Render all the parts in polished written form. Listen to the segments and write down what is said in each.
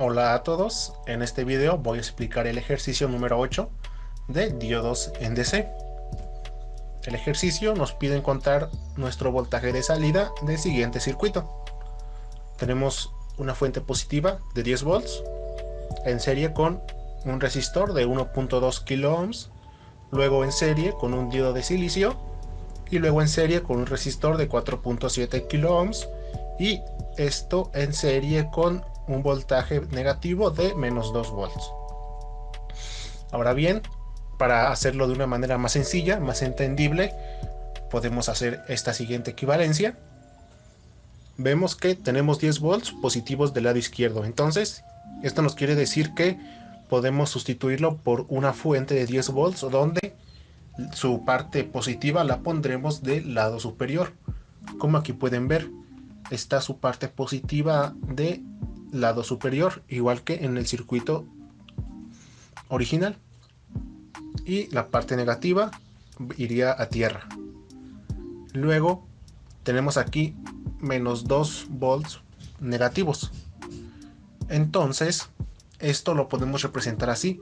Hola a todos, en este video voy a explicar el ejercicio número 8 de diodos en DC. El ejercicio nos pide encontrar nuestro voltaje de salida del siguiente circuito. Tenemos una fuente positiva de 10 volts en serie con un resistor de 1.2 kilo ohms, luego en serie con un diodo de silicio y luego en serie con un resistor de 4.7 kilo ohms, y esto en serie con un voltaje negativo de menos 2 volts. Ahora bien, para hacerlo de una manera más sencilla, más entendible, podemos hacer esta siguiente equivalencia. Vemos que tenemos 10 volts positivos del lado izquierdo, entonces esto nos quiere decir que podemos sustituirlo por una fuente de 10 volts donde su parte positiva la pondremos del lado superior. Como aquí pueden ver, está su parte positiva de lado superior, igual que en el circuito original, y la parte negativa iría a tierra. Luego tenemos aquí menos 2 volts negativos. Entonces esto lo podemos representar así.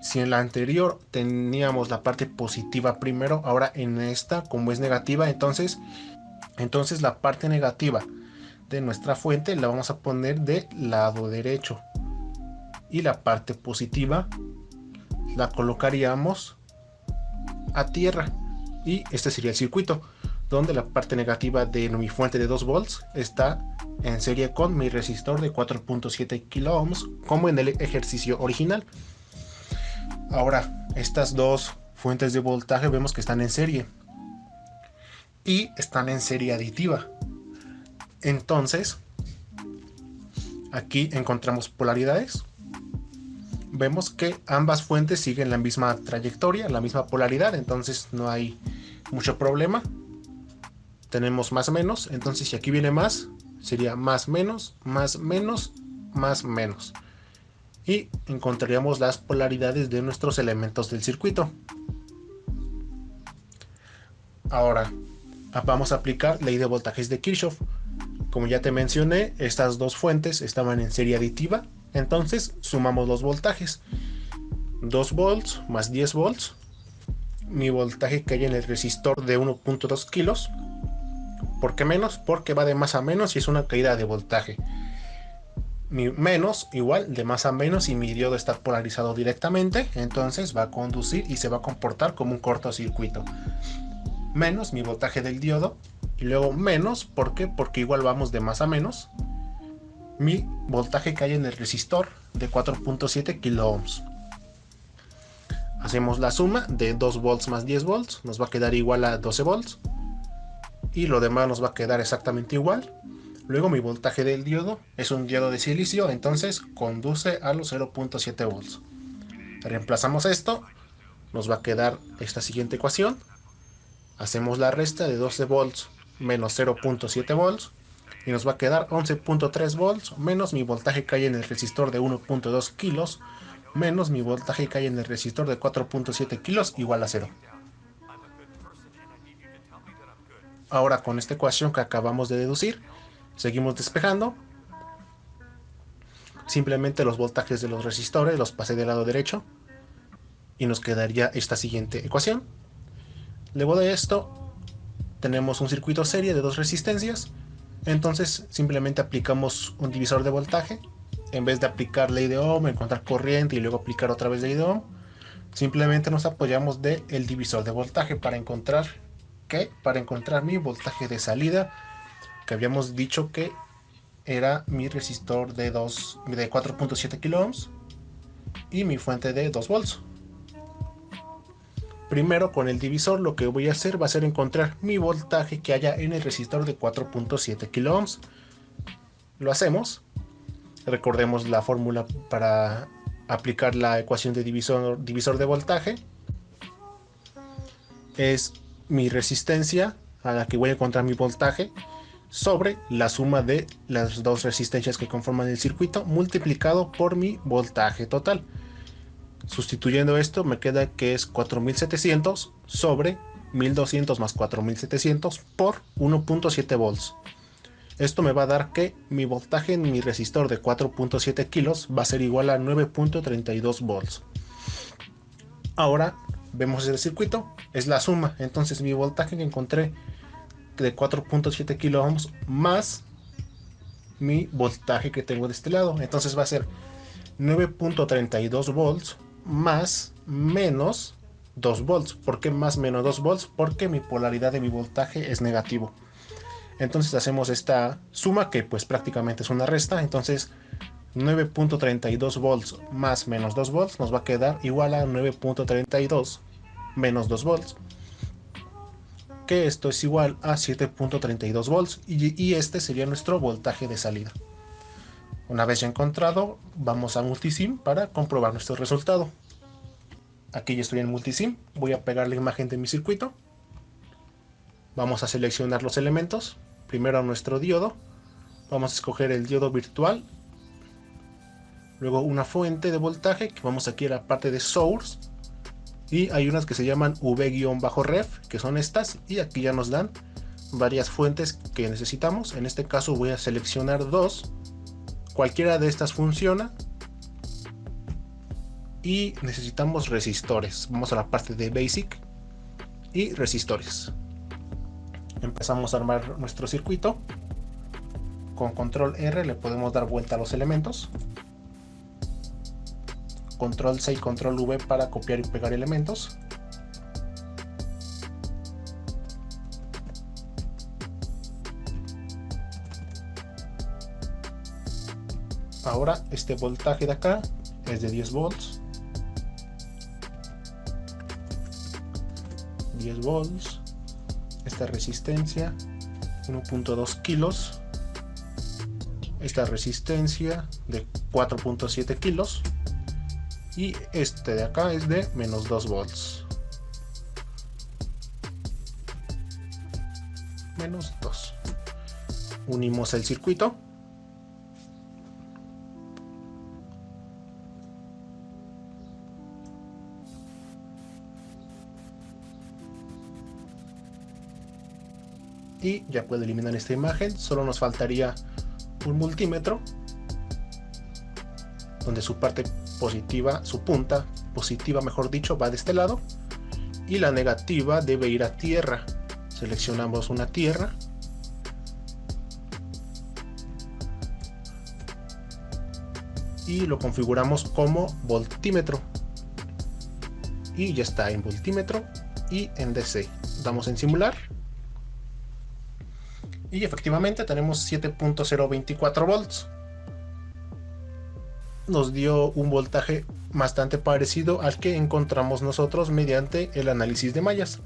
Si en la anterior teníamos la parte positiva primero, ahora en esta, como es negativa, entonces la parte negativa de nuestra fuente la vamos a poner del lado derecho, y la parte positiva la colocaríamos a tierra, y este sería el circuito donde la parte negativa de mi fuente de 2 volts está en serie con mi resistor de 4.7 kilo ohms, como en el ejercicio original. Ahora, estas dos fuentes de voltaje vemos que están en serie y están en serie aditiva. Entonces aquí encontramos polaridades. Vemos que ambas fuentes siguen la misma trayectoria, la misma polaridad, entonces no hay mucho problema. Tenemos más menos, entonces si aquí viene más, sería más menos, más menos, más menos. Y encontraríamos las polaridades de nuestros elementos del circuito. Ahora vamos a aplicar ley de voltajes de Kirchhoff. Como ya te mencioné, estas dos fuentes estaban en serie aditiva, entonces sumamos los voltajes. 2 volts más 10 volts. Mi voltaje que hay en el resistor de 1.2 kilos. ¿Por qué menos? Porque va de más a menos y es una caída de voltaje. Mi menos igual de más a menos, y mi diodo está polarizado directamente, entonces va a conducir y se va a comportar como un cortocircuito. Menos mi voltaje del diodo, y luego menos, ¿por qué? Porque igual vamos de más a menos, mi voltaje que hay en el resistor de 4.7 kilo ohms. Hacemos la suma de 2 volts más 10 volts, nos va a quedar igual a 12 volts, y lo demás nos va a quedar exactamente igual. Luego mi voltaje del diodo es un diodo de silicio, entonces conduce a los 0.7 volts. Reemplazamos esto, nos va a quedar esta siguiente ecuación. Hacemos la resta de 12 volts menos 0.7 volts y nos va a quedar 11.3 volts menos mi voltaje que hay en el resistor de 1.2 kilos menos mi voltaje que hay en el resistor de 4.7 kilos igual a 0. Ahora, con esta ecuación que acabamos de deducir, seguimos despejando. Simplemente los voltajes de los resistores los pasé del lado derecho y nos quedaría esta siguiente ecuación. Luego de esto tenemos un circuito serie de dos resistencias, entonces simplemente aplicamos un divisor de voltaje. En vez de aplicar ley de Ohm, encontrar corriente y luego aplicar otra vez ley de Ohm, simplemente nos apoyamos del divisor de voltaje para encontrar mi voltaje de salida, que habíamos dicho que era mi resistor de 4.7 kilo ohms y mi fuente de 2 volts. Primero, con el divisor, lo que voy a hacer va a ser encontrar mi voltaje que haya en el resistor de 4.7 kilo ohms. Lo hacemos. Recordemos la fórmula para aplicar la ecuación de divisor de voltaje. Es mi resistencia a la que voy a encontrar mi voltaje sobre la suma de las dos resistencias que conforman el circuito multiplicado por mi voltaje total. Sustituyendo esto me queda que es 4700 sobre 1200 más 4700 por 1.7 volts. Esto me va a dar que mi voltaje en mi resistor de 4.7 kilos va a ser igual a 9.32 volts. Ahora vemos el circuito, es la suma. Entonces mi voltaje que encontré de 4.7 kilo ohms más mi voltaje que tengo de este lado. Entonces va a ser 9.32 volts más menos 2 volts. ¿Por qué más menos 2 volts? Porque mi polaridad de mi voltaje es negativo. Entonces hacemos esta suma que pues prácticamente es una resta. Entonces 9.32 volts más menos 2 volts nos va a quedar igual a 9.32 menos 2 volts, que esto es igual a 7.32 volts, y este sería nuestro voltaje de salida. Una vez ya encontrado, vamos a Multisim para comprobar nuestro resultado. Aquí ya estoy en Multisim, voy a pegar la imagen de mi circuito. Vamos a seleccionar los elementos. Primero nuestro diodo, vamos a escoger el diodo virtual. Luego una fuente de voltaje, que vamos aquí a la parte de Source. Y hay unas que se llaman V-ref, que son estas, y aquí ya nos dan varias fuentes que necesitamos. En este caso voy a seleccionar dos. Cualquiera de estas funciona. Y necesitamos resistores. Vamos a la parte de Basic y resistores. Empezamos a armar nuestro circuito. Con control R le podemos dar vuelta a los elementos. Control C y control V para copiar y pegar elementos. Ahora este voltaje de acá es de 10 volts. 10 volts. Esta resistencia 1.2 kilos. Esta resistencia de 4.7 kilos. Y este de acá es de menos 2 volts. Menos 2. Unimos el circuito. Y ya puedo eliminar esta imagen. Solo nos faltaría un multímetro, donde su parte positiva, su punta positiva mejor dicho, va de este lado, y la negativa debe ir a tierra. Seleccionamos una tierra y lo configuramos como voltímetro, y ya está en voltímetro y en DC. Damos en simular y efectivamente tenemos 7.024 volts. Nos dio un voltaje bastante parecido al que encontramos nosotros mediante el análisis de mallas.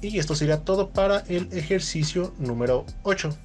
Y esto sería todo para el ejercicio número 8.